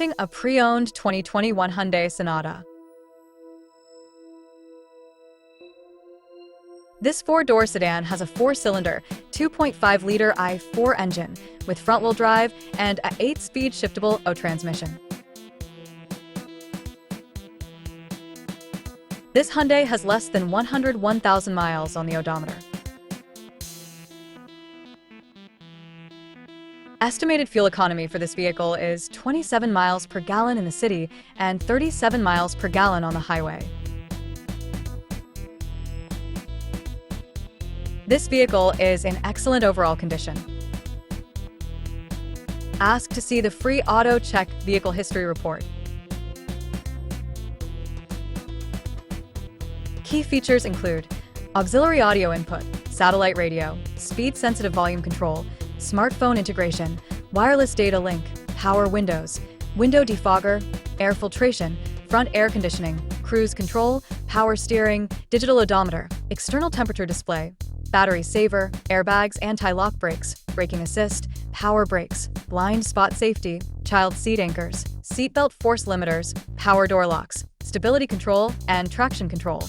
Presenting a pre-owned 2021 Hyundai Sonata. This four-door sedan has a four-cylinder, 2.5-liter I4 engine with front-wheel drive and an 8-speed shiftable automatic transmission. This Hyundai has less than 101,000 miles on the odometer. Estimated fuel economy for this vehicle is 27 miles per gallon in the city and 37 miles per gallon on the highway. This vehicle is in excellent overall condition. Ask to see the free Auto Check Vehicle History Report. Key features include auxiliary audio input, satellite radio, speed-sensitive volume control, smartphone integration, wireless data link, power windows, window defogger, air filtration, front air conditioning, cruise control, power steering, digital odometer, external temperature display, battery saver, airbags, anti-lock brakes, braking assist, power brakes, blind spot safety, child seat anchors, seatbelt force limiters, power door locks, stability control, and traction control.